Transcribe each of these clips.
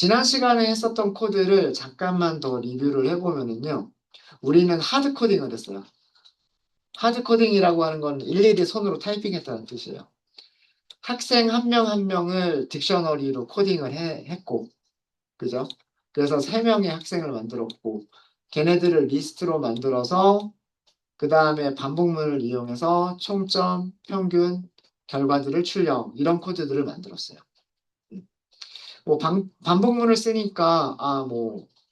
지난 시간에 했었던 코드를 잠깐만 더 리뷰를 해보면은요. 우리는 하드 코딩을 했어요. 하드 코딩이라고 하는 건 일일이 손으로 타이핑했다는 뜻이에요. 학생 한 명 한 명을 딕셔너리로 코딩을 했고, 그죠? 그래서 세 명의 학생을 만들었고, 걔네들을 리스트로 만들어서 그 다음에 반복문을 이용해서 총점, 평균, 결과들을 출력, 이런 코드들을 만들었어요. 뭐 반복문을 쓰니까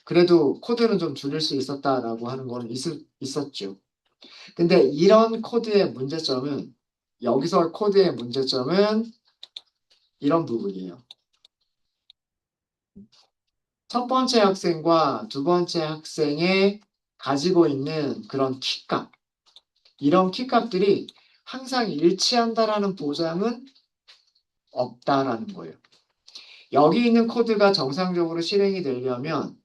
그래도 코드는 좀 줄일 수 있었다라고 하는 거는 있었죠. 근데 이런 코드의 문제점은 여기서 코드의 문제점은 이런 부분이에요. 첫 번째 학생과 두 번째 학생의 가지고 있는 그런 키값, 이런 키값들이 항상 일치한다라는 보장은 없다라는 거예요. 여기 있는 코드가 정상적으로 실행이 되려면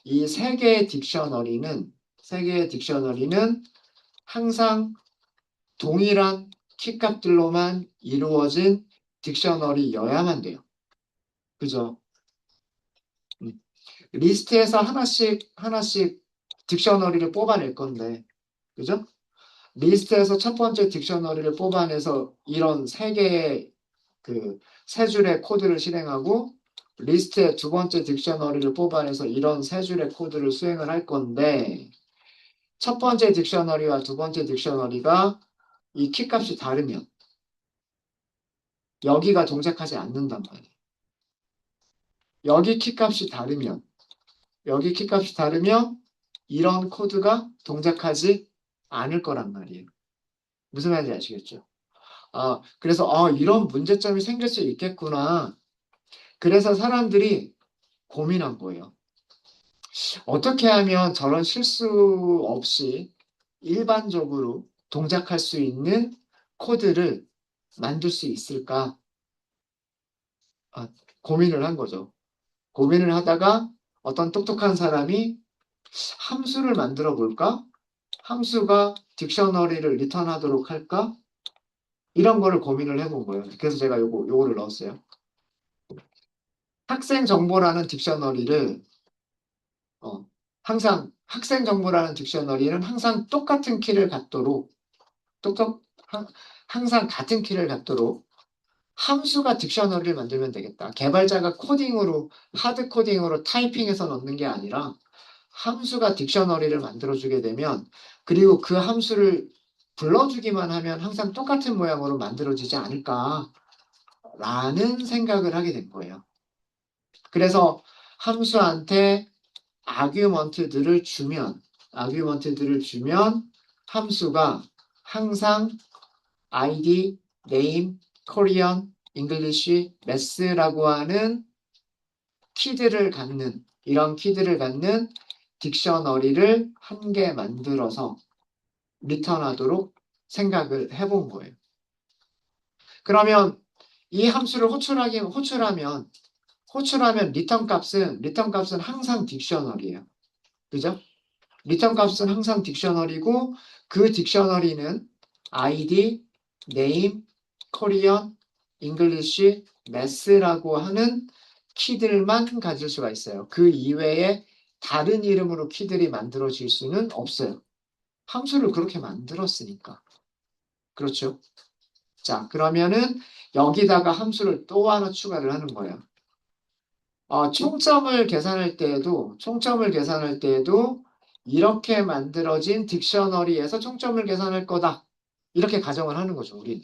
이 세 개의 딕셔너리는 항상 동일한 키값들로만 이루어진 딕셔너리여야만 돼요. 그죠? 음. 리스트에서 하나씩 하나씩 딕셔너리를 뽑아낼 건데, 그죠? 리스트에서 첫 번째 딕셔너리를 뽑아내서 이런 세 줄의 코드를 실행하고 리스트의 두 번째 딕셔너리를 뽑아내서 이런 세 줄의 코드를 수행을 할 건데 첫 번째 딕셔너리와 두 번째 딕셔너리가 이 키값이 다르면 여기가 동작하지 않는단 말이에요. 여기 키값이 다르면 여기 키값이 다르면 이런 코드가 동작하지 않을 거란 말이에요. 무슨 말인지 아시겠죠? 그래서 이런 문제점이 생길 수 있겠구나. 그래서 사람들이 고민한 거예요. 어떻게 하면 저런 실수 없이 일반적으로 동작할 수 있는 코드를 만들 수 있을까? 아, 고민을 한 거죠. 고민을 하다가 어떤 똑똑한 사람이 함수를 만들어 볼까? 함수가 딕셔너리를 리턴하도록 할까? 이런 거를 고민을 해본 거예요. 그래서 제가 요거를 넣었어요. 학생 정보라는 딕셔너리를 항상 학생 정보라는 딕셔너리는 항상 똑같은 키를 갖도록 똑똑 하- 항상 같은 키를 갖도록 함수가 딕셔너리를 만들면 되겠다. 개발자가 하드 코딩으로 타이핑해서 넣는 게 아니라 함수가 딕셔너리를 만들어주게 되면 그리고 그 함수를 불러주기만 하면 항상 똑같은 모양으로 만들어지지 않을까라는 생각을 하게 된 거예요. 그래서 함수한테 아규먼트들을 주면 함수가 항상 ID, name, Korean, English, Math라고 하는 이런 키들을 갖는 딕셔너리를 한 개 만들어서 리턴하도록 생각을 해본 거예요. 그러면 이 함수를 호출하면 리턴 값은 항상 딕셔너리예요. 그죠? 리턴 값은 항상 딕셔너리고 그 딕셔너리는 ID, name, Korean, English, Math라고 하는 키들만 가질 수가 있어요. 그 이외에 다른 이름으로 키들이 만들어질 수는 없어요. 함수를 그렇게 만들었으니까. 그렇죠? 자, 그러면은 여기다가 함수를 또 하나 추가를 하는 거예요. 총점을 계산할 때에도 이렇게 만들어진 딕셔너리에서 총점을 계산할 거다. 이렇게 가정을 하는 거죠, 우린.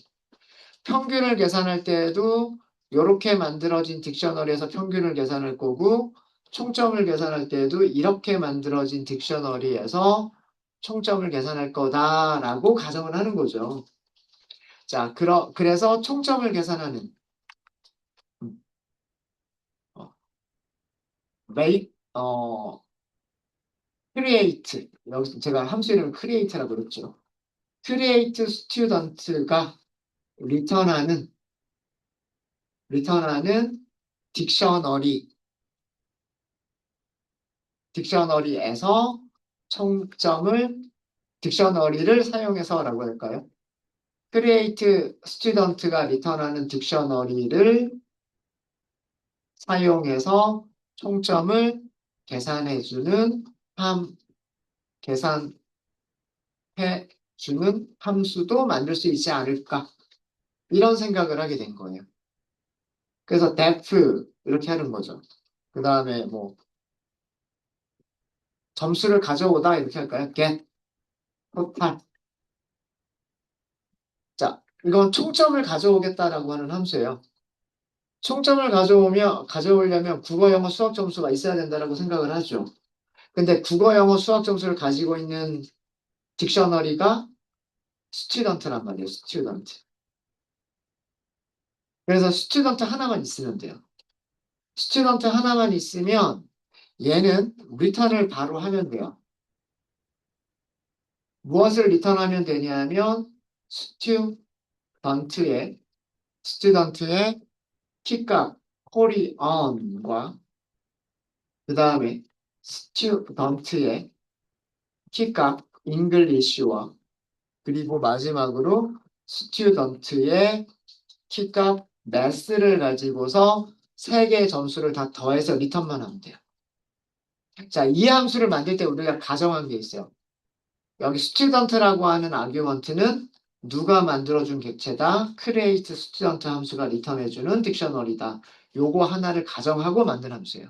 평균을 계산할 때에도 이렇게 만들어진 딕셔너리에서 평균을 계산할 거고, 총점을 계산할 때에도 이렇게 만들어진 딕셔너리에서 총점을 계산할 거다라고 가정을 하는 거죠. 자, 그래서 총점을 계산하는 음, 어, make, create. 여기서 제가 함수 이름을 create라고 그랬죠. create student가 리턴하는 딕셔너리, 딕셔너리에서 총점을 딕셔너리를 사용해서라고 할까요? create student가 리턴하는 딕셔너리를 사용해서 총점을 계산해주는 계산해주는 함수도 만들 수 있지 않을까? 이런 생각을 하게 된 거예요. 그래서 def 이렇게 하는 거죠. 그 다음에 뭐 점수를 가져오다 이렇게 할까요? get total. 자, 이건 총점을 가져오겠다라고 하는 함수예요. 총점을 가져오려면 국어, 영어, 수학 점수가 있어야 된다라고 생각을 하죠. 근데 국어, 영어, 수학 점수를 가지고 있는 딕셔너리가 스튜던트란 말이에요. 스튜던트. 그래서 스튜던트 하나만 있으면 돼요. 스튜던트 하나만 있으면 얘는 리턴을 바로 하면 돼요. 무엇을 리턴하면 되냐면 스튜던트의 키값 코리언과 그 다음에 스튜던트의 키값 잉글리쉬와 그리고 마지막으로 스튜던트의 키값 매스를 가지고서 세 개의 점수를 다 더해서 리턴만 하면 돼요. 자, 이 함수를 만들 때 우리가 가정한 게 있어요. 여기 스튜던트라고 하는 아규먼트는 누가 만들어준 객체다. create student 함수가 리턴해주는 딕셔너리다. 요거 하나를 가정하고 만든 함수예요.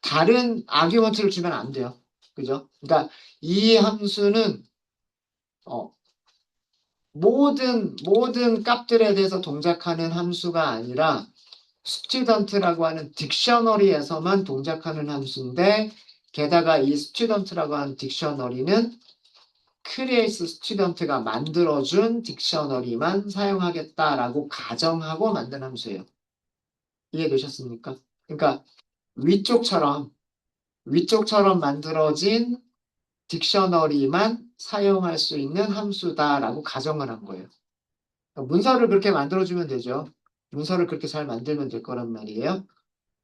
다른 아규먼트를 주면 안 돼요. 그죠? 그러니까 이 함수는 어, 모든 값들에 대해서 동작하는 함수가 아니라 스튜던트라고 하는 딕셔너리에서만 동작하는 함수인데 게다가 이 스튜던트라고 하는 딕셔너리는 크리에이스 스튜던트가 만들어준 딕셔너리만 사용하겠다라고 가정하고 만든 함수예요. 이해되셨습니까? 그러니까 위쪽처럼 만들어진 딕셔너리만 사용할 수 있는 함수다라고 가정을 한 거예요. 그러니까 문서를 그렇게 만들어주면 되죠. 문서를 그렇게 잘 만들면 될 거란 말이에요.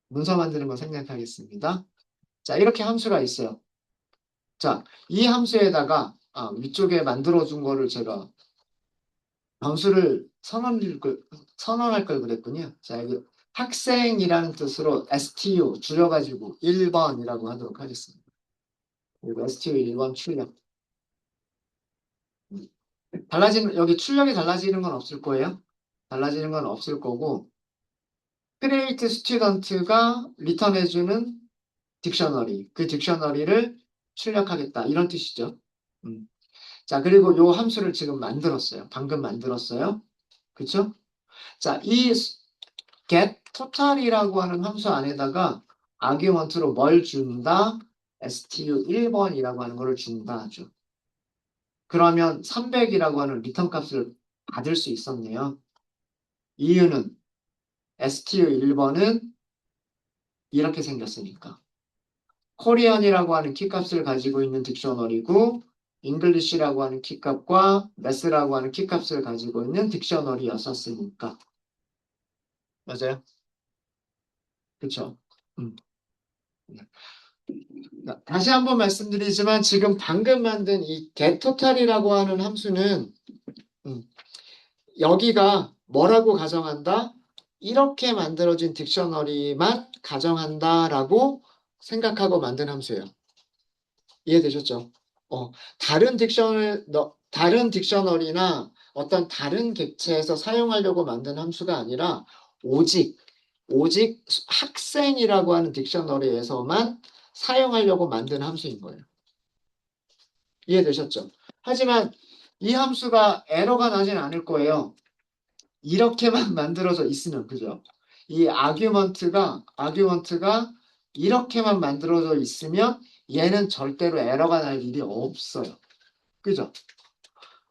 문서 만드는 거 생략하겠습니다. 자, 이렇게 함수가 있어요. 자, 이 함수에다가 위쪽에 만들어준 거를 제가 변수를 선언할 걸 그랬군요. 자, 여기 학생이라는 뜻으로 STU 줄여가지고 1번이라고 하도록 하겠습니다. 그리고 STU 1번 출력. 여기 출력이 달라지는 건 없을 거예요. 달라지는 건 없을 거고, create student가 리턴해주는 딕셔너리, 그 딕셔너리를 출력하겠다. 이런 뜻이죠. 음. 자, 그리고 요 함수를 지금 만들었어요. 방금 만들었어요. 그쵸? 자, 이 get total이라고 하는 함수 안에다가 아규먼트로 뭘 준다? stu 1번이라고 하는 거를 준다 하죠. 그러면 300이라고 하는 리턴 값을 받을 수 있었네요. 이유는 stu 1번은 이렇게 생겼으니까. 코리안이라고 하는 키값을 가지고 있는 딕셔너리고 잉글리시라고 하는 키값과 매스라고 하는 키값을 가지고 있는 딕셔너리였었으니까. 맞아요? 그쵸? 음. 다시 한번 말씀드리지만 지금 방금 만든 이 getTotal이라고 하는 함수는 음, 여기가 뭐라고 가정한다? 이렇게 만들어진 딕셔너리만 가정한다라고 생각하고 만든 함수예요. 이해되셨죠? 다른 딕셔너리나 어떤 다른 객체에서 사용하려고 만든 함수가 아니라 오직 학생이라고 하는 딕셔너리에서만 사용하려고 만든 함수인 거예요. 이해되셨죠? 하지만 이 함수가 에러가 나진 않을 거예요. 이렇게만 만들어져 있으면, 그죠? 이 아규먼트가 이렇게만 만들어져 있으면 얘는 절대로 에러가 날 일이 없어요. 그죠?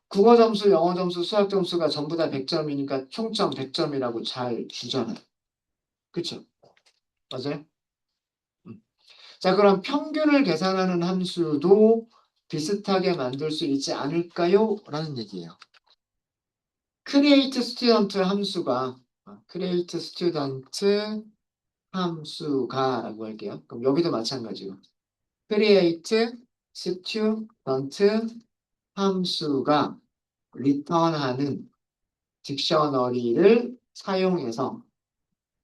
국어 점수, 영어 점수, 수학 점수가 전부 다 100점이니까 총점 100점이라고 잘 주잖아요. 그쵸? 맞아요? 음. 자, 그럼 평균을 계산하는 함수도 비슷하게 만들 수 있지 않을까요? 라는 얘기예요. create student 함수가 라고 할게요. 그럼 여기도 마찬가지로 create student 함수가 리턴하는 딕셔너리를 사용해서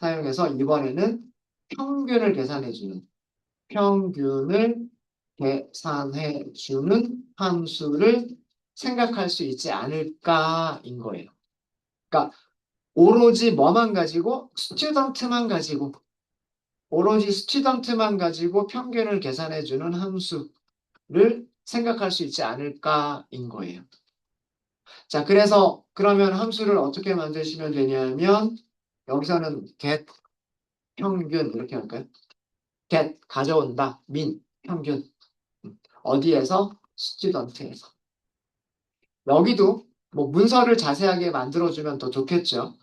사용해서 이번에는 평균을 계산해주는 평균을 계산해주는 함수를 생각할 수 있지 않을까인 거예요. 그러니까 오로지 뭐만 가지고 스튜던트만 가지고 오로지 스튜던트만 가지고 평균을 계산해주는 함수를 생각할 수 있지 않을까인 거예요. 자, 그래서 그러면 함수를 어떻게 만드시면 되냐면 여기서는 get 평균 이렇게 할까요? get 가져온다. min 평균. 어디에서? student에서. 여기도 뭐 문서를 자세하게 만들어주면 더 좋겠죠.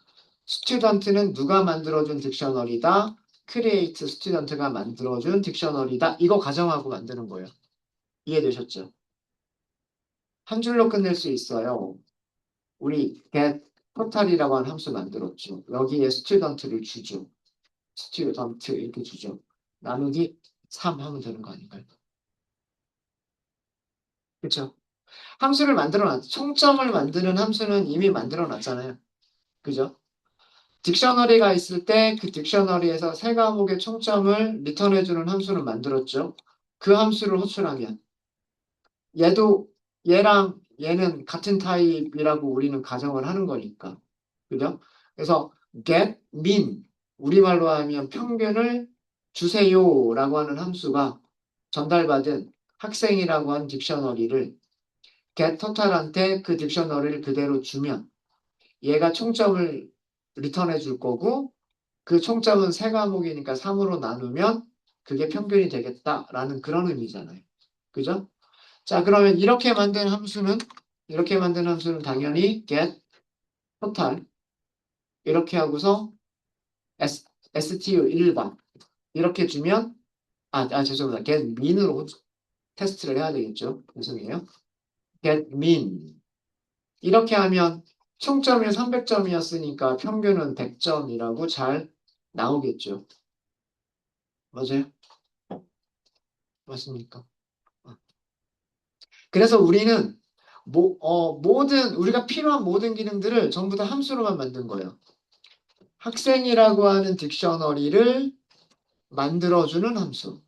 student는 누가 만들어준 딕셔너리다. create student가 만들어준 딕셔너리다. 이거 가정하고 만드는 거예요. 이해되셨죠? 한 줄로 끝낼 수 있어요. 우리 get total이라고 하는 함수 만들었죠. 여기에 student를 주죠. student 이렇게 주죠. 나누기 3 하면 되는 거 아닌가요? 그렇죠? 함수를 만들어놨, 총점을 만드는 함수는 이미 만들어놨잖아요. 그죠? 딕셔너리가 있을 때 그 딕셔너리에서 세 과목의 총점을 리턴해주는 함수를 만들었죠. 그 함수를 호출하면 얘도 얘랑 얘는 같은 타입이라고 우리는 가정을 하는 거니까. 그죠? 그래서 get min 우리말로 하면 평균을 주세요라고 하는 함수가 전달받은 학생이라고 하는 딕셔너리를 get total한테 그 딕셔너리를 그대로 주면 얘가 총점을 리턴해 줄 거고 그 총점은 세 과목이니까 3으로 나누면 그게 평균이 되겠다라는 그런 의미잖아요. 그죠? 자, 그러면 이렇게 만든 함수는 당연히 get total 이렇게 하고서 STU 1번 이렇게 주면 죄송합니다. get min으로 테스트를 해야 되겠죠. 죄송해요. get min 이렇게 하면 총점이 300점이었으니까 평균은 100점이라고 잘 나오겠죠. 맞아요? 맞습니까? 그래서 우리는 우리가 필요한 모든 기능들을 전부 다 함수로만 만든 거예요. 학생이라고 하는 딕셔너리를 만들어주는 함수.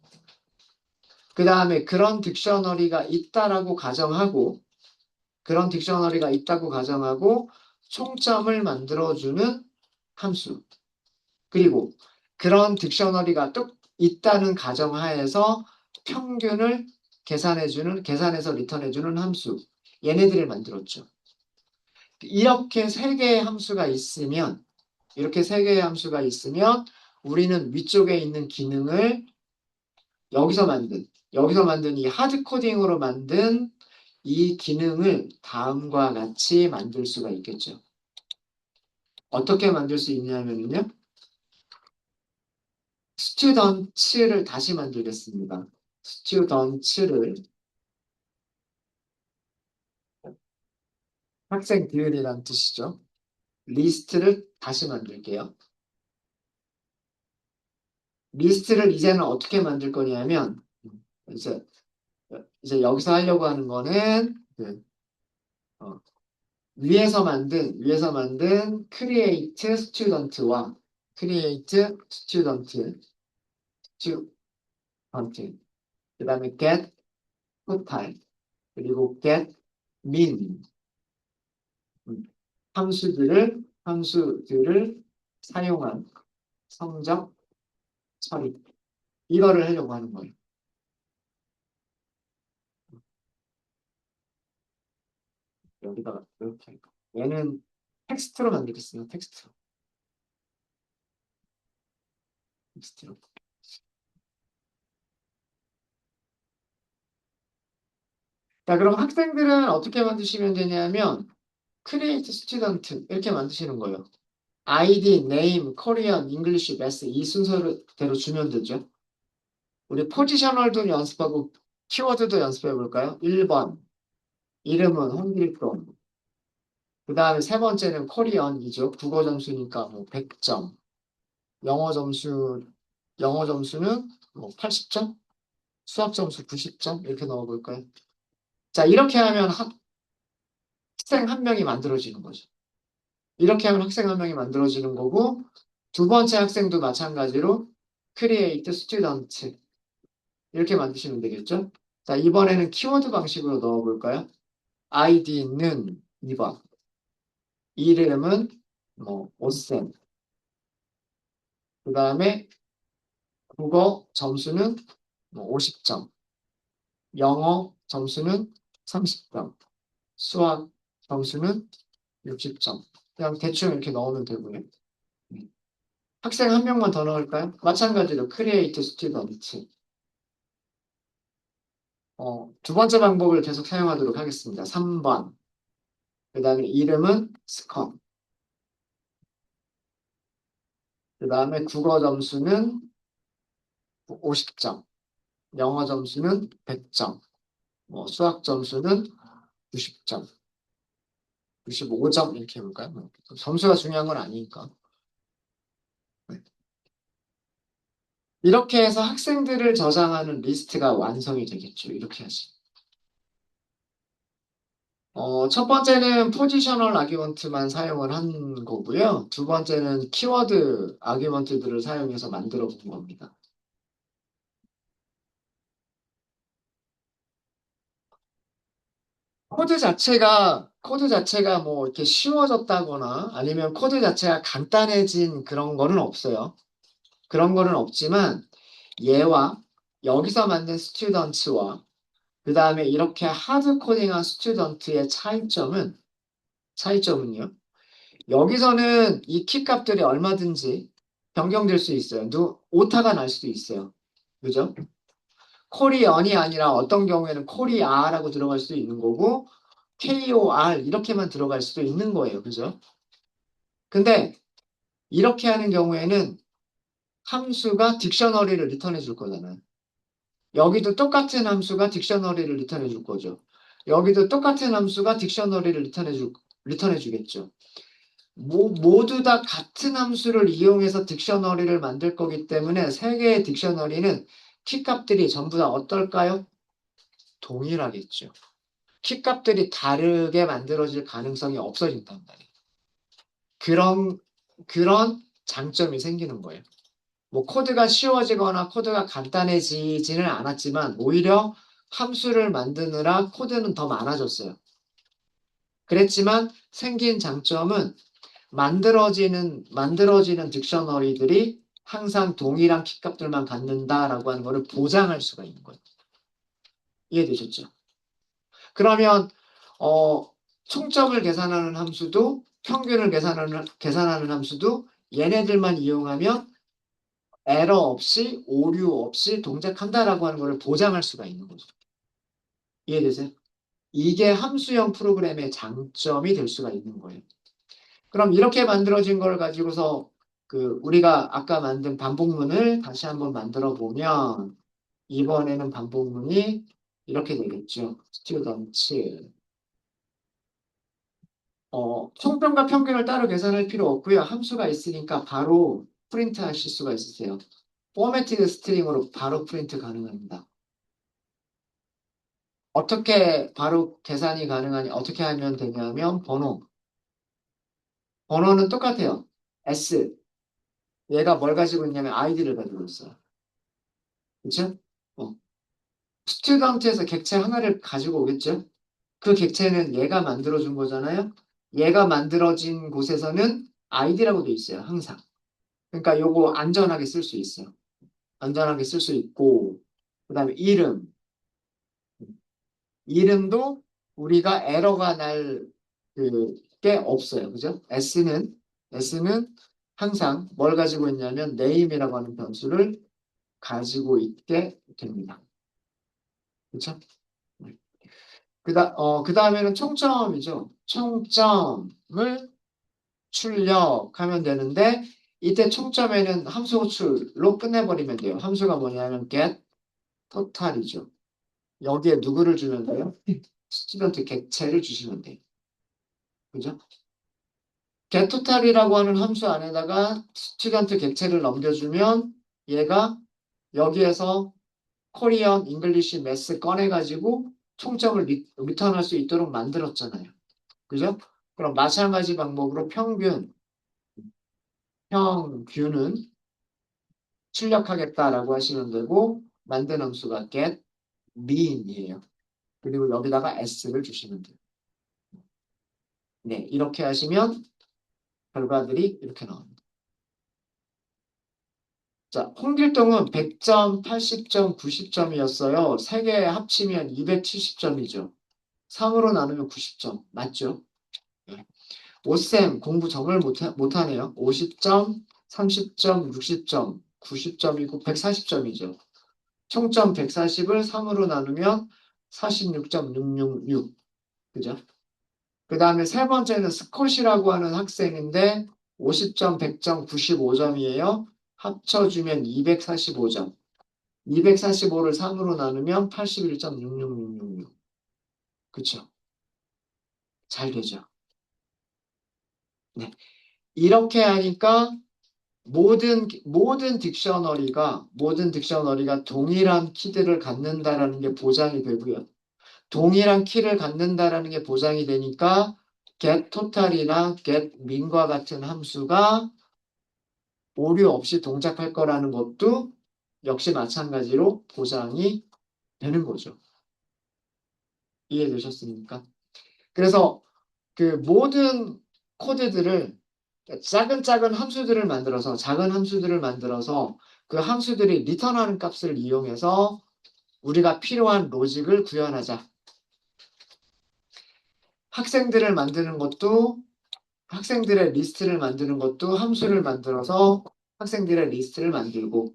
그 다음에 그런 딕셔너리가 있다고 가정하고 총점을 만들어주는 함수. 그리고 그런 딕셔너리가 또 있다는 가정하에서 평균을 계산해서 리턴해주는 함수. 얘네들을 만들었죠. 이렇게 세 개의 함수가 있으면 우리는 위쪽에 있는 기능을 여기서 만든 이 하드 코딩으로 만든 이 기능을 다음과 같이 만들 수가 있겠죠. 어떻게 만들 수 있냐면요. 스튜던츠를 다시 만들겠습니다. 스튜던츠를 학생들이란 뜻이죠. 리스트를 다시 만들게요. 리스트를 이제는 어떻게 만들 거냐면 이제 여기서 하려고 하는 거는 어, 위에서 만든 create student와 create student 그다음에 get total 그리고 get min 음, 함수들을 사용한 성적 처리 이거를 하려고 하는 거예요. 여기다가 이렇게 할까? 얘는 텍스트로 만들겠습니다. 텍스트로. 자, 그럼 학생들은 어떻게 만드시면 되냐면 create student 이렇게 만드시는 거예요. ID, name, Korean, English, Math 이 순서대로 주면 되죠. 우리 포지셔널도 연습하고 키워드도 연습해 볼까요? 1번 이름은 홍길동 그 다음에 세 번째는 코리언이죠. 국어 점수니까 뭐 100점 영어 점수 영어 점수는 뭐 80점 수학 점수 90점 이렇게 넣어볼까요? 자 이렇게 하면 학생 한 명이 만들어지는 거죠. 이렇게 하면 학생 한 명이 만들어지는 거고 두 번째 학생도 마찬가지로 create student 이렇게 만드시면 되겠죠? 자, 이번에는 키워드 방식으로 넣어볼까요? 아이디는 2번, 이름은 뭐 오쌤, 그 다음에 국어 점수는 뭐 50점, 영어 점수는 30점, 수학 점수는 60점. 그냥 대충 이렇게 넣으면 되고요. 학생 한 명만 더 넣을까요? 마찬가지로 create student. 두 번째 방법을 계속 사용하도록 하겠습니다. 3번. 그 다음에 이름은 스컴. 그 다음에 국어 점수는 50점. 영어 점수는 100점. 수학 점수는 90점. 95점 이렇게 해볼까요? 점수가 중요한 건 아니니까. 네. 이렇게 해서 학생들을 저장하는 리스트가 완성이 되겠죠. 이렇게 하시. 첫 번째는 포지셔널 아규먼트만 사용을 한 거고요. 두 번째는 키워드 아규먼트들을 사용해서 만들어 본 겁니다. 코드 자체가 뭐 이렇게 쉬워졌다거나 아니면 코드 자체가 간단해진 그런 거는 없어요. 그런 거는 없지만 얘와 여기서 만든 스튜던트와 그 다음에 이렇게 하드 코딩한 스튜던트의 차이점은요. 여기서는 이 키 값들이 얼마든지 변경될 수 있어요. 오타가 날 수도 있어요. 그죠? 코리언이 아니라 어떤 경우에는 코리아라고 들어갈 수도 있는 거고 KOR 이렇게만 들어갈 수도 있는 거예요. 그죠? 근데 이렇게 하는 경우에는 함수가 딕셔너리를 리턴해 줄 거잖아요. 여기도 똑같은 함수가 딕셔너리를 리턴해 줄 거죠. 여기도 똑같은 함수가 딕셔너리를 리턴해 주겠죠. 모두 다 같은 함수를 이용해서 딕셔너리를 만들 거기 때문에 세 개의 딕셔너리는 키값들이 전부 다 어떨까요? 동일하겠죠. 키값들이 다르게 만들어질 가능성이 없어진단 말이에요. 그런 장점이 생기는 거예요. 뭐 코드가 쉬워지거나 코드가 간단해지지는 않았지만 오히려 함수를 만드느라 코드는 더 많아졌어요. 그랬지만 생긴 장점은 만들어지는 딕셔너리들이 항상 동일한 키값들만 갖는다라고 하는 것을 보장할 수가 있는 거예요. 이해되셨죠? 그러면 어, 총점을 계산하는 함수도 평균을 계산하는 함수도 얘네들만 이용하면 에러 없이 오류 없이 동작한다라고 하는 것을 보장할 수가 있는 거죠. 이해되세요? 이게 함수형 프로그램의 장점이 될 수가 있는 거예요. 그럼 이렇게 만들어진 걸 가지고서 우리가 아까 만든 반복문을 다시 한번 만들어 보면 이번에는 반복문이 이렇게 되겠죠. students. 총평과 평균을 따로 계산할 필요 없고요. 함수가 있으니까 바로 프린트 하실 수가 있으세요. 포매티드 스트링으로 바로 프린트 가능합니다. 어떻게 바로 계산이 가능하냐, 어떻게 하면 되냐면 번호는 똑같아요. S. 얘가 뭘 가지고 있냐면 아이디를 가지고 있어요. 그쵸? 어. 스튜던트에서 객체 하나를 가지고 오겠죠? 그 객체는 얘가 만들어준 거잖아요. 얘가 만들어진 곳에서는 아이디라고 돼 있어요. 항상. 그러니까 요거 안전하게 쓸 수 있어요. 안전하게 쓸 수 있고 그다음에 이름도 우리가 에러가 날 게 없어요. 그죠? S는 항상 뭘 가지고 있냐면 name이라고 하는 변수를 가지고 있게 됩니다. 그렇죠? 그 다음에는 총점이죠. 총점을 출력하면 되는데 이때 총점에는 함수 호출로 끝내버리면 돼요. 함수가 뭐냐면 get total이죠. 여기에 누구를 주면 돼요? 스튜던트 객체를 주시면 돼요. 그죠? getTotal이라고 하는 함수 안에다가 스튜던트 객체를 넘겨주면 얘가 여기에서 코리안, 잉글리시, 매스 꺼내가지고 총점을 리턴할 수 있도록 만들었잖아요. 그죠? 그럼 마찬가지 방법으로 평균은 출력하겠다라고 하시면 되고 만든 함수가 get mean이에요. 그리고 여기다가 s를 주시면 돼요. 네, 이렇게 하시면 결과들이 이렇게 나옵니다. 자, 홍길동은 100점, 80점, 90점이었어요. 세 개 합치면 270점이죠. 3으로 나누면 90점. 맞죠? 네. 오쌤 공부 정말 못하네요. 50점, 30점, 60점, 90점이고 140점이죠. 총점 140을 3으로 나누면 46.666. 그죠? 그 다음에 세 번째는 스콧이라고 하는 학생인데 50점, 100점, 95점이에요. 합쳐주면 245점. 245를 3으로 나누면 81.66666. 그쵸? 잘 되죠? 네. 이렇게 하니까 모든 딕셔너리가 동일한 키들을 갖는다라는 게 보장이 되고요. 동일한 키를 갖는다라는 게 보장이 되니까 get total이나 get mean과 같은 함수가 오류 없이 동작할 거라는 것도 역시 마찬가지로 보장이 되는 거죠. 이해되셨습니까? 그래서 그 모든 코드들을 작은 함수들을 만들어서 그 함수들이 리턴하는 값을 이용해서 우리가 필요한 로직을 구현하자. 학생들을 만드는 것도 학생들의 리스트를 만드는 것도 함수를 만들어서 학생들의 리스트를 만들고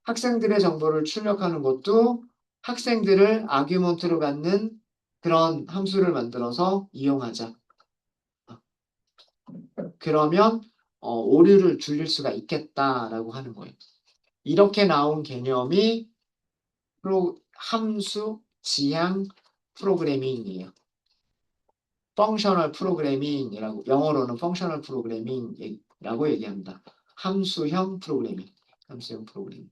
학생들의 정보를 출력하는 것도 학생들을 아규먼트로 갖는 그런 함수를 만들어서 이용하자. 그러면 오류를 줄일 수가 있겠다라고 하는 거예요. 이렇게 나온 개념이 함수 지향 프로그래밍이에요. 펑셔널 프로그래밍이라고 영어로는 펑셔널 프로그래밍이라고 얘기합니다. 함수형 프로그래밍. 함수형 프로그래밍.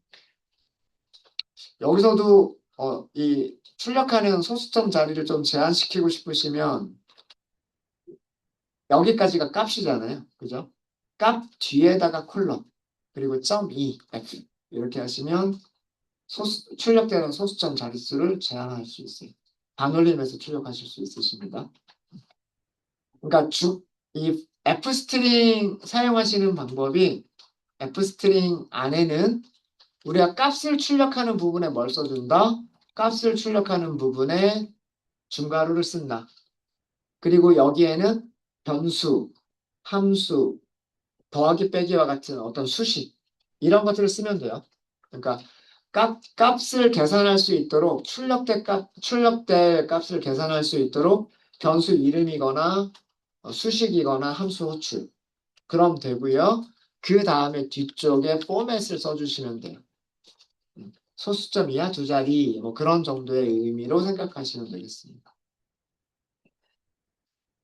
여기서도 이 출력하는 소수점 자리를 좀 제한시키고 싶으시면 여기까지가 값이잖아요. 그죠? 값 뒤에다가 콜럼 그리고 .2 f 이렇게 하시면 출력되는 소수점 자릿수를 제한할 수 있어요. 반올림해서 출력하실 수 있으십니다. 그러니까 이 f스트링 사용하시는 방법이 f스트링 안에는 우리가 값을 출력하는 부분에 뭘 써준다? 값을 출력하는 부분에 중괄호를 쓴다. 그리고 여기에는 변수, 함수, 더하기 빼기와 같은 어떤 수식 이런 것들을 쓰면 돼요. 그러니까 값을 계산할 수 있도록 출력될 값을 계산할 수 있도록 변수 이름이거나 수식이거나 함수 호출 그럼 되고요. 그 다음에 뒤쪽에 포맷을 써주시면 돼요. 소수점 이하 두 자리 뭐 그런 정도의 의미로 생각하시면 되겠습니다.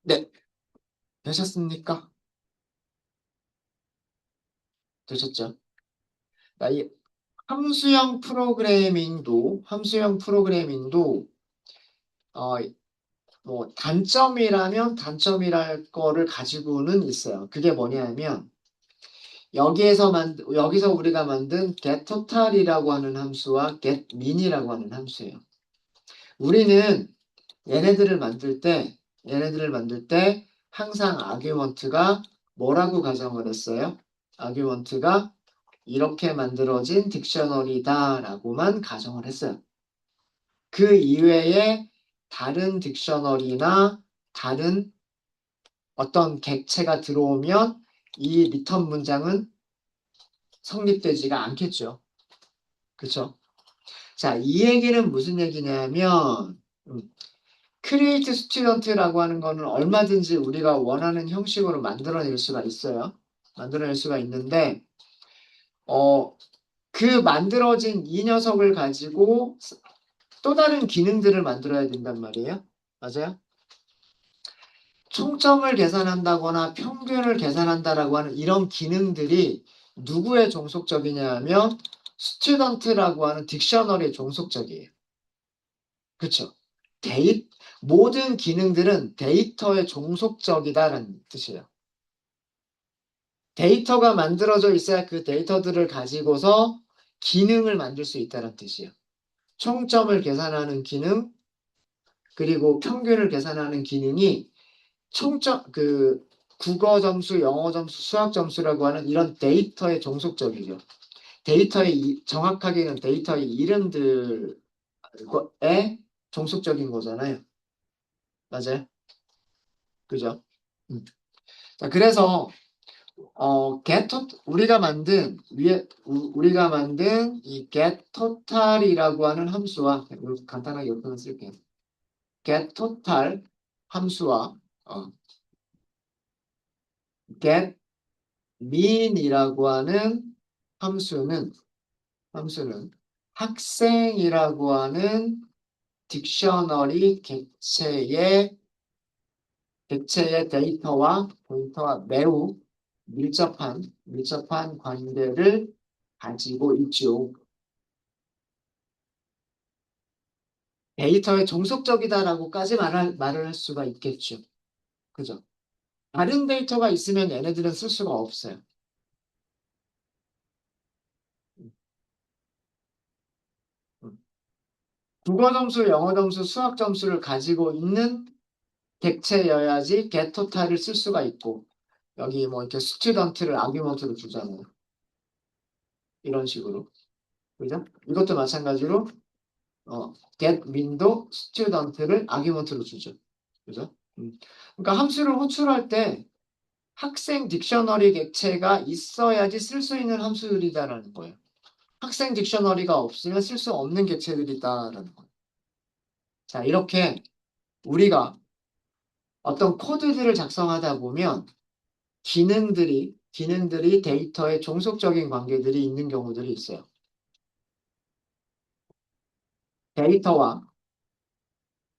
네, 되셨습니까? 되셨죠? 이 함수형 프로그래밍도 어, 뭐 단점이라면 단점이랄 거를 가지고는 있어요. 그게 뭐냐면 여기서 우리가 만든 getTotal이라고 하는 함수와 getMin이라고 하는 함수예요. 우리는 얘네들을 만들 때 항상 아규먼트가 뭐라고 가정을 했어요? 아규먼트가 이렇게 만들어진 딕셔너리다라고만 가정을 했어요. 그 이외에 다른 딕셔너리나 다른 어떤 객체가 들어오면 이 리턴 문장은 성립되지가 않겠죠. 그렇죠? 자, 이 얘기는 무슨 얘기냐면 create student라고 하는 거는 얼마든지 우리가 원하는 형식으로 만들어낼 수가 있어요. 만들어낼 수가 있는데 그 만들어진 이 녀석을 가지고 또 다른 기능들을 만들어야 된단 말이에요. 맞아요? 총점을 계산한다거나 평균을 계산한다라고 하는 이런 기능들이 누구의 종속적이냐 하면 스튜던트라고 하는 딕셔너리의 종속적이에요. 그렇죠? 모든 기능들은 데이터의 종속적이다라는 뜻이에요. 데이터가 만들어져 있어야 그 데이터들을 가지고서 기능을 만들 수 있다는 뜻이에요. 총점을 계산하는 기능, 그리고 평균을 계산하는 기능이 총점, 국어 점수, 영어 점수, 수학 점수라고 하는 이런 데이터의 종속적이죠. 정확하게는 데이터의 이름들의 종속적인 거잖아요. 맞아요? 그죠? 음. 자, 그래서 우리가 만든 이 get total이라고 하는 함수와 간단하게 옆에만 쓸게요. get total 함수와 get mean이라고 하는 함수는 학생이라고 하는 딕셔너리 객체의 데이터와 매우 밀접한 관계를 가지고 있죠. 데이터의 종속적이다라고까지 말을 할 수가 있겠죠. 그죠? 다른 데이터가 있으면 얘네들은 쓸 수가 없어요. 음. 국어 점수, 영어 점수, 수학 점수를 가지고 있는 객체여야지 get토탈을 쓸 수가 있고, 여기 뭐 이렇게 스튜던트를 아규먼트로 주잖아요. 이런 식으로. 그죠? 이것도 마찬가지로 get 민도 스튜던트를 아규먼트로 주죠. 그죠? 그러니까 함수를 호출할 때 학생 딕셔너리 객체가 있어야지 쓸 수 있는 함수들이다라는 거예요. 학생 딕셔너리가 없으면 쓸 수 없는 객체들이다라는 거예요. 자, 이렇게 우리가 어떤 코드들을 작성하다 보면 기능들이 데이터에 종속적인 관계들이 있는 경우들이 있어요. 데이터와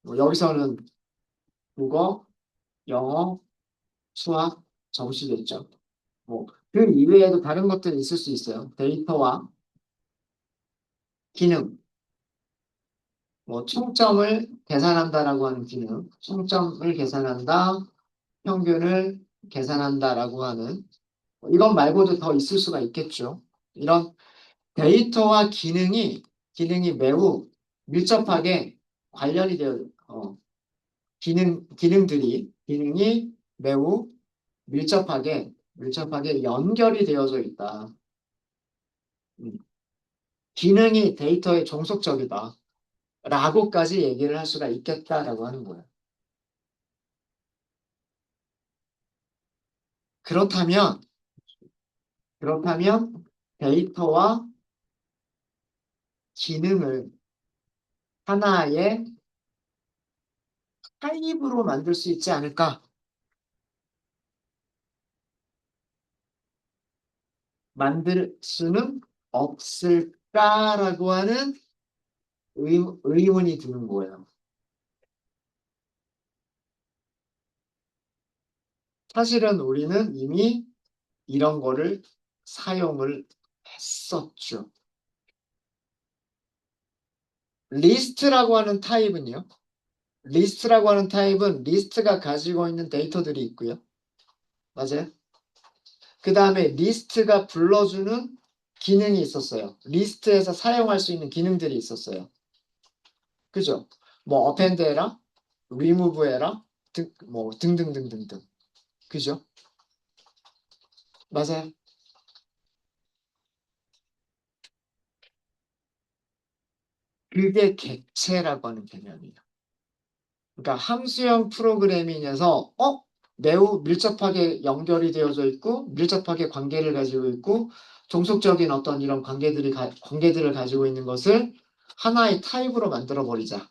뭐 여기서는 국어, 영어, 수학, 점수겠죠. 뭐 그 이외에도 다른 것들이 있을 수 있어요. 데이터와 기능, 뭐 총점을 계산한다라고 하는 기능, 총점을 계산한다, 평균을 계산한다라고 하는 이것 말고도 더 있을 수가 있겠죠. 이런 데이터와 기능이 매우 밀접하게 관련이 되어 기능이 매우 밀접하게 연결이 되어져 있다. 음, 기능이 데이터에 종속적이다. 라고까지 얘기를 할 수가 있겠다라고 하는 거예요. 그렇다면 데이터와 기능을 하나의 타입으로 만들 수 있지 않을까? 만들 수는 없을까라고 하는 의문이 드는 거예요. 사실은 우리는 이미 이런 거를 사용을 했었죠. 리스트라고 하는 타입은요? 리스트라고 하는 타입은 리스트가 가지고 있는 데이터들이 있고요. 맞아요? 그 다음에 리스트가 불러주는 기능이 있었어요. 리스트에서 사용할 수 있는 기능들이 있었어요. 그죠? 뭐 append 해라, remove 해라, 뭐 등등등등등. 그죠? 맞아요. 그게 객체라고 하는 개념이에요. 그러니까 함수형 프로그래밍에서 매우 밀접하게 연결이 되어져 있고 밀접하게 관계를 가지고 있고 종속적인 어떤 이런 관계들을 가지고 있는 것을 하나의 타입으로 만들어 버리자.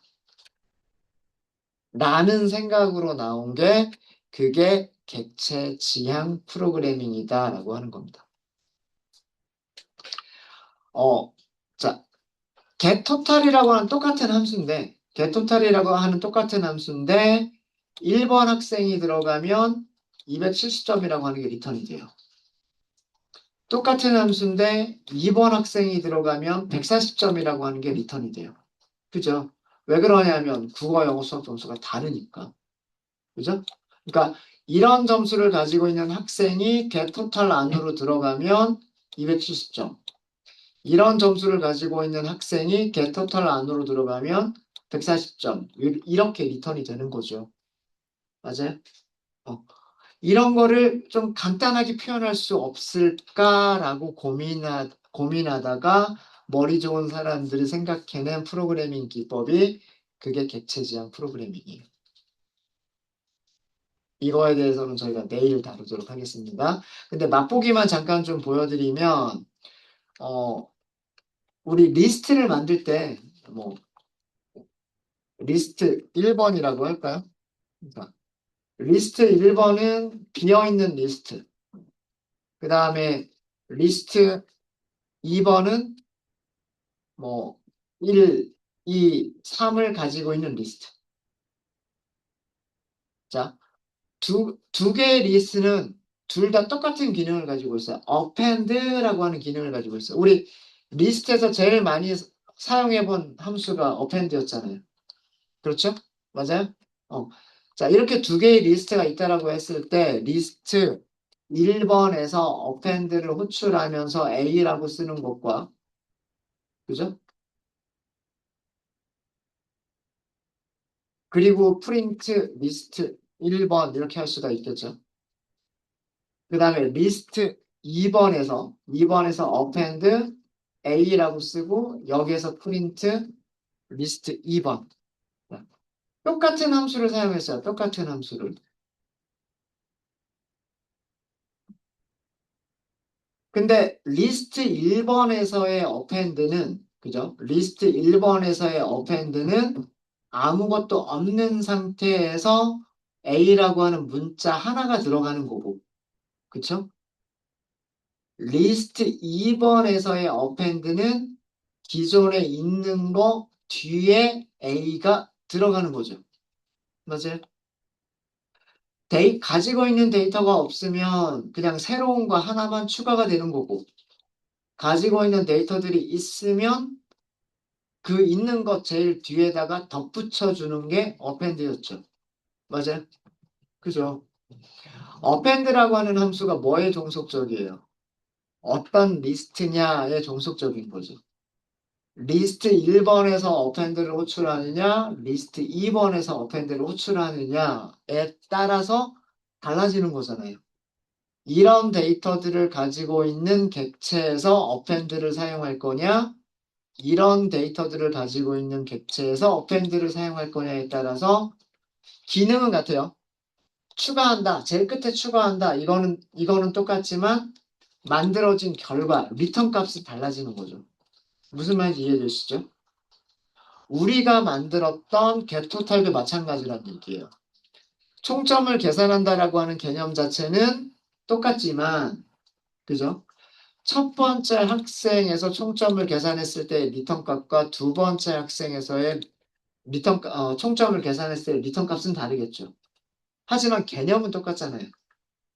라는 생각으로 나온 게 그게 객체 지향 프로그래밍이다라고 하는 겁니다. 자, getTotal이라고 하는 똑같은 함수인데 1번 학생이 들어가면 270점이라고 하는 게 리턴이 돼요. 똑같은 함수인데 2번 학생이 들어가면 140점이라고 하는 게 리턴이 돼요. 그죠? 왜 그러냐면 국어, 영어, 수학 점수가 다르니까. 그죠? 그러니까 이런 점수를 가지고 있는 학생이 getTotal 안으로 들어가면 270점. 이런 점수를 가지고 있는 학생이 getTotal 안으로 들어가면 140점. 이렇게 리턴이 되는 거죠. 맞아요? 어. 이런 거를 좀 간단하게 표현할 수 없을까라고 고민하다가 머리 좋은 사람들이 생각해낸 프로그래밍 기법이 그게 객체지향 프로그래밍이에요. 이거에 대해서는 저희가 내일 다루도록 하겠습니다. 근데 맛보기만 잠깐 좀 보여드리면, 어, 우리 리스트를 만들 때, 뭐, 리스트 1번이라고 할까요? 그러니까 리스트 1번은 비어있는 리스트. 그 다음에 리스트 2번은 뭐, 1, 2, 3을 가지고 있는 리스트. 자, 두 개의 리스트는 둘 다 똑같은 기능을 가지고 있어요. append라고 하는 기능을 가지고 있어요. 우리 리스트에서 제일 많이 사용해본 함수가 append였잖아요. 그렇죠? 맞아요? 어. 자, 이렇게 두 개의 리스트가 있다라고 했을 때 리스트 1번에서 append를 호출하면서 A라고 쓰는 것과 그죠? 그리고 프린트 리스트 1번 이렇게 할 수가 있겠죠. 그 다음에 리스트 2번에서 append A라고 쓰고 여기에서 프린트 리스트 2번. 똑같은 함수를 사용했어요. 똑같은 함수를. 근데 리스트 1번에서의 append는 그죠? 리스트 1번에서의 append는 아무것도 없는 상태에서 A라고 하는 문자 하나가 들어가는 거고. 그쵸? 리스트 2번에서의 append는 기존에 있는 거 뒤에 A가 들어가는 거죠. 맞아요? 가지고 있는 데이터가 없으면 그냥 새로운 거 하나만 추가가 되는 거고, 가지고 있는 데이터들이 있으면 그 있는 것 제일 뒤에다가 덧붙여 주는 게 append였죠. 맞아요? 그죠? append라고 하는 함수가 뭐에 종속적이에요? 어떤 리스트냐에 종속적인 거죠. 리스트 1번에서 append를 호출하느냐, 리스트 2번에서 append를 호출하느냐에 따라서 달라지는 거잖아요. 이런 데이터들을 가지고 있는 객체에서 append를 사용할 거냐, 이런 데이터들을 가지고 있는 객체에서 append를 사용할 거냐에 따라서 기능은 같아요. 추가한다, 제일 끝에 추가한다. 이거는 똑같지만 만들어진 결과, 리턴 값이 달라지는 거죠. 무슨 말인지 이해되시죠? 우리가 만들었던 getTotal도 마찬가지란 얘기예요. 총점을 계산한다라고 하는 개념 자체는 똑같지만, 그죠? 첫 번째 학생에서 총점을 계산했을 때 리턴 값과 두 번째 학생에서의 총점을 계산했을 때 리턴 값은 다르겠죠. 하지만 개념은 똑같잖아요.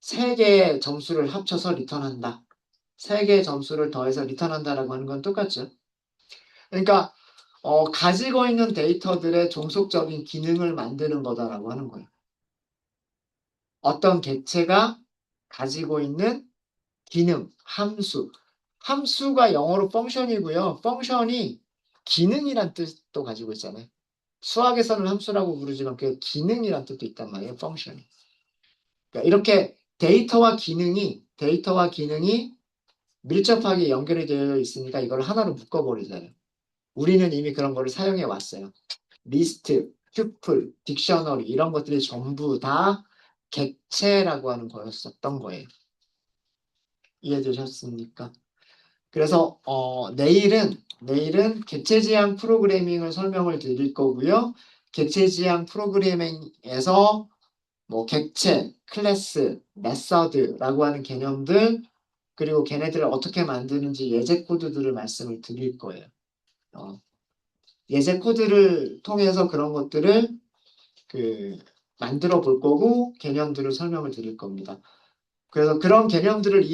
세 개의 점수를 합쳐서 리턴한다. 세 개의 점수를 더해서 리턴한다라고 하는 건 똑같죠. 그러니까 가지고 있는 데이터들의 종속적인 기능을 만드는 거다라고 하는 거예요. 어떤 객체가 가지고 있는 기능, 함수. 함수가 영어로 펑션이고요. 펑션이 기능이란 뜻도 가지고 있잖아요. 수학에서는 함수라고 부르지만 그게 기능이란 뜻도 있단 말이에요. 펑션이. 그러니까 이렇게 데이터와 기능이 밀접하게 연결이 되어 있으니까 이걸 하나로 묶어버리잖아요. 우리는 이미 그런 거를 사용해 왔어요. 리스트, 튜플, 딕셔너리 이런 것들이 전부 다 객체라고 하는 거였었던 거예요. 이해되셨습니까? 그래서 내일은 객체지향 프로그래밍을 설명을 드릴 거고요. 객체지향 프로그래밍에서 뭐 객체, 클래스, 메서드라고 하는 개념들 그리고 걔네들을 어떻게 만드는지 예제 코드들을 말씀을 드릴 거예요. 어, 예제 코드를 통해서 그런 것들을 그 만들어 볼 거고 개념들을 설명을 드릴 겁니다. 그래서 그런 개념들을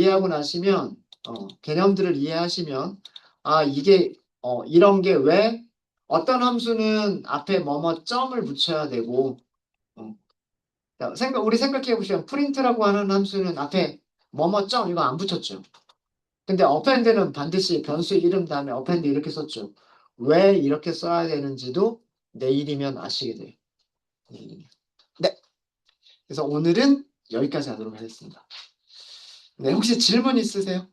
이해하시면 아 이게 이런 게 왜 어떤 함수는 앞에 뭐뭐 점을 붙여야 되고 어, 자, 우리 생각해 보시면 프린트라고 하는 함수는 앞에 뭐뭐점 이거 안 붙였죠. 근데 append는 반드시 변수 이름 다음에 append 이렇게 썼죠. 왜 이렇게 써야 되는지도 내일이면 아시게 돼요. 내일이면. 네. 그래서 오늘은 여기까지 하도록 하겠습니다. 네, 혹시 질문 있으세요?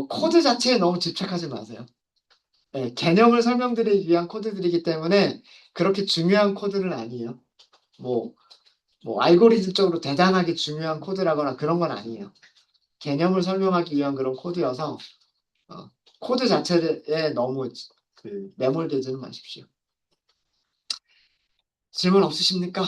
코드 자체에 너무 집착하지 마세요. 네, 개념을 설명드리기 위한 코드들이기 때문에 그렇게 중요한 코드는 아니에요. 뭐, 뭐 알고리즘적으로 대단하게 중요한 코드라거나 그런 건 아니에요. 개념을 설명하기 위한 그런 코드여서 어, 코드 자체에 너무 매몰되지는 마십시오. 질문 없으십니까?